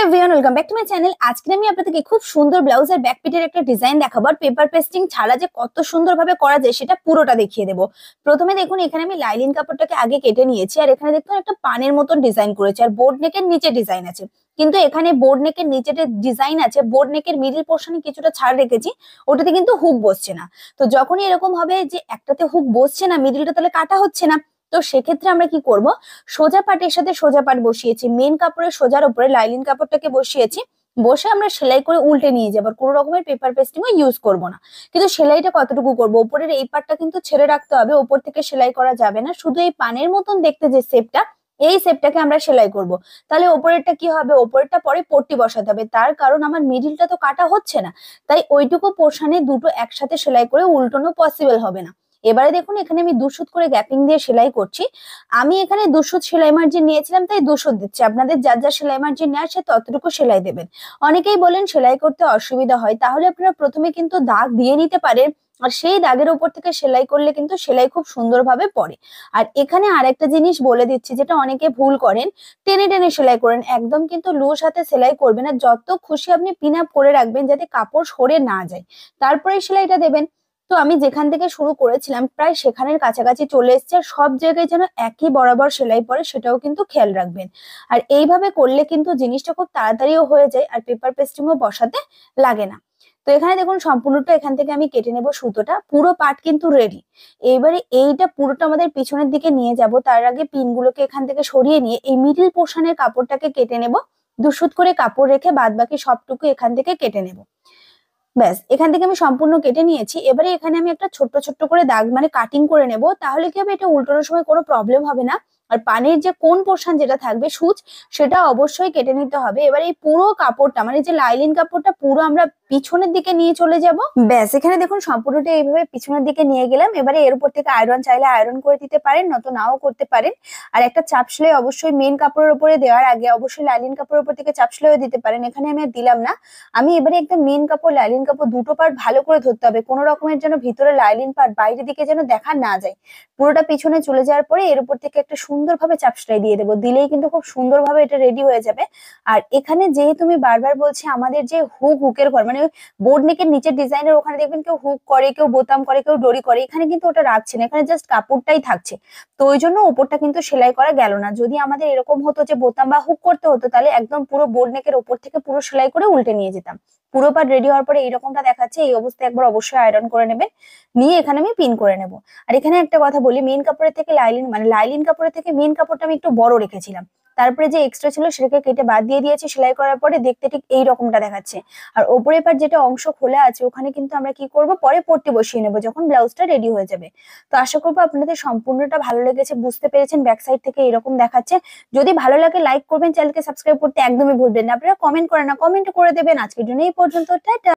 Everyone, welcome back to my channel. আজকে আমি আপনাদেরকে খুব সুন্দর ব্লাউজের ব্যাক পিটের একটা ডিজাইন দেখাবো। আর পেপার পেস্টিং ছাড়া যে কত সুন্দরভাবে করা যায় সেটা পুরোটা দেখিয়ে দেবো। প্রথমে দেখুন, এখানে আমি লাইলিন কাপড়টাকে আগে কেটে নিয়েছি। আর এখানে দেখুন একটা পানের মতন ডিজাইন করেছি, আর বোর্ড নেকের নিচে ডিজাইন আছে। কিন্তু এখানে বোর্ড নেকের নিচে যে ডিজাইন আছে, বোর্ড নেকের মিডিল পোর্শনে কিছুটা ছাড় রেখেছি, ওটাতে কিন্তু হুক বসছে না। তো যখনই এরকম হবে যে একটাতে হুক বসছে না, মিডিলটা তাহলে কাটা হচ্ছে না, তো সেক্ষেত্রে আমরা কি করব, সোজা পাটের সাথে সোজা পাট বসিয়েছি, মেন কাপড়ের সোজার উপরে লাইলিন কাপড়টাকে বসিয়েছি। বসে আমরা সেলাই করে উল্টে নিয়ে যাবো, কোনো রকমের পেপার পেস্টিং ইউজ করব না। কিন্তু সেলাইটা কতটুকু করব, উপরের এই পাটটা কিন্তু ছেড়ে রাখতে হবে, উপর থেকে সেলাই করা যাবে না। শুধু এই পানের মতন দেখতে যে শেপটা, এই শেপটাকে আমরা সেলাই করব। তাহলে ওপরেরটা কি হবে, ওপরেরটা পরে পট্টি বসাতে হবে। তার কারণ আমার মিডিলটা তো কাটা হচ্ছে না, তাই ওইটুকু পোর্শনে দুটো একসাথে সেলাই করে উল্টানো পসিবল হবে না। এবারে দেখুন, এখানে আমি 2 সুত করে গ্যাপিং দিয়ে সেলাই করছি। আমি এখানে 2 সুত সেলাই মার্জিন নিয়েছিলাম, তাই 2 সুত দিচ্ছি। আপনাদের যার যা সেলাই মার্জিন নেওয়ার সে ততটুকু সেলাই দেবেন। অনেকেই বলেন সেলাই করতে অসুবিধা হয়, তাহলে আপনারা প্রথমে কিন্তু দাগ দিয়ে নিতে পারেন। আর সেই দাগের উপর থেকে সেলাই করলে কিন্তু সেলাই খুব সুন্দরভাবে পড়ে। আর এখানে আরেকটা জিনিস বলে দিচ্ছি, যেটা অনেকে ভুল করেন, টেনে টেনে সেলাই করেন। একদম কিন্তু লুজ হাতে সেলাই করবেন না, যত খুশি আপনি পিন আপ করে রাখবেন যাতে কাপড় সরে না যায়, তারপরে সেলাইটা দেবেন। তো আমি যেখান থেকে শুরু করেছিলাম প্রায় সেখানের কাছাকাছি চলে এসেছে। আর সব জায়গায় যেন একই বরাবর সেলাই পড়ে সেটাও কিন্তু খেয়াল রাখবেন। আর এইভাবে করলে কিন্তু জিনিসটা খুব তাড়াতাড়িও হয়ে যায়, আর পেপার পেস্টিংও বসাতে লাগে না। তো এখানে দেখুন, সম্পূর্ণটা এখান থেকে আমি কেটে নেব সুতোটা। পুরো পার্ট কিন্তু রেডি। এইবারে এইটা পুরোটা আমাদের পিছনের দিকে নিয়ে যাব। তার আগে পিনগুলোকে এখান থেকে সরিয়ে নিয়ে এই মিডিল পোর্শনের কাপড়টাকে কেটে নেব। 2 সুত করে কাপড় রেখে বাদ বাকি সবটুকু এখান থেকে কেটে নেব। ব্যাস, এখান থেকে আমি সম্পূর্ণ কেটে নিয়েছি। এবারে এখানে আমি একটা ছোট্ট ছোট্ট করে দাগ মানে কাটিং করে নেব। তাহলে কি হবে, এটা উল্টানোর সময় কোনো প্রবলেম হবে না। আর পানির যে কোন পোর্শন যেটা থাকবে সূচ, সেটা অবশ্যই কেটে নিতে হবে। এবার এই পুরো কাপড়টা মানে যে লাইলিন কাপড়টা পুরো আমরা পিছনের দিকে নিয়ে চলে যাব। ব্যাস, এখানে দেখুন সম্পূর্ণটা এইভাবে পিছনের দিকে নিয়ে গেলাম। এবারে এর উপর থেকে আয়রন চাইলে আয়রন করে দিতে পারেন, নয়তো নাও করতে পারেন। আর একটা চাপ সেলাই অবশ্যই মেন কাপড়ের উপরে দেওয়ার আগে অবশ্যই লাইলিন কাপড়ের উপর থেকে চাপ সেলাইও দিতে পারেন। এখানে আমি আর দিলাম না। আমি এবারে একদম মেন কাপড় লাইলিন কাপড় দুটো পার্ট ভালো করে ধরতে হবে, কোনো রকমের যেন ভিতরে লাইলিন পার্ট বাইরের দিকে যেন দেখা না যায়। পুরোটা পিছনে চলে যাওয়ার পরে এর উপর থেকে একটা সুন্দরভাবে চাপ সেলাই দিয়ে দেবো, দিলেই কিন্তু খুব সুন্দরভাবে এটা রেডি হয়ে যাবে। আর এখানে যেহেতু আমি বারবার বলছি, আমাদের যে হুকের ঘর মানে বোর্ড নেকের নিচের ডিজাইনের ওখানে দেখবেন কেউ হুক করে, কেউ বোতাম করে, কেউ ডরি করে, এখানে কিন্তু ওটা রাখছে না, এখানে জাস্ট কাপড়টাই থাকছে। তো ওই জন্য উপরটা কিন্তু সেলাই করা গেল না। যদি আমাদের এরকম হতো যে বোতাম বা হুক করতে হতো, তাহলে একদম পুরো বোর্ড নেকের উপর থেকে পুরো সেলাই করে উল্টে নিয়ে যেতাম। পুরো পার্ট রেডি হওয়ার পরে এইরকমটা দেখাচ্ছে, এই অবস্থায় একবার অবশ্যই আয়রন করে নেবেন। নিয়ে এখানে আমি পিন করে নেব। আর এখানে একটা কথা বলি, মেন কাপড়ের থেকে লাইলিন মানে লাইলিন কাপড়ের থেকে মেন কাপড়টা আমি একটু বড় রেখেছিলাম। তারপরে যে এক্সট্রা ছিল সেটাকে কেটে বাদ দিয়ে দিয়েছি। সেলাই করার পরে দেখতে ঠিক এই রকমটা দেখাচ্ছে। আর ওপরের পার্ট যেটা অংশ খোলা আছে, ওখানে কিন্তু আমরা কি করব, পরে পট্টি বসিয়ে নেবো যখন ব্লাউজটা রেডি হয়ে যাবে। তো আশা করবো আপনাদের সম্পূর্ণটা ভালো লেগেছে, বুঝতে পেরেছেন ব্যাক সাইড থেকে এরকম দেখাচ্ছে। যদি ভালো লাগে লাইক করবেন, চ্যানেলকে সাবস্ক্রাইব করতে একদমই ভুলবেন না। আপনারা কমেন্ট করেন না, কমেন্ট করে দেবেন। আজকের জন্য এই পর্যন্ত, টাটা।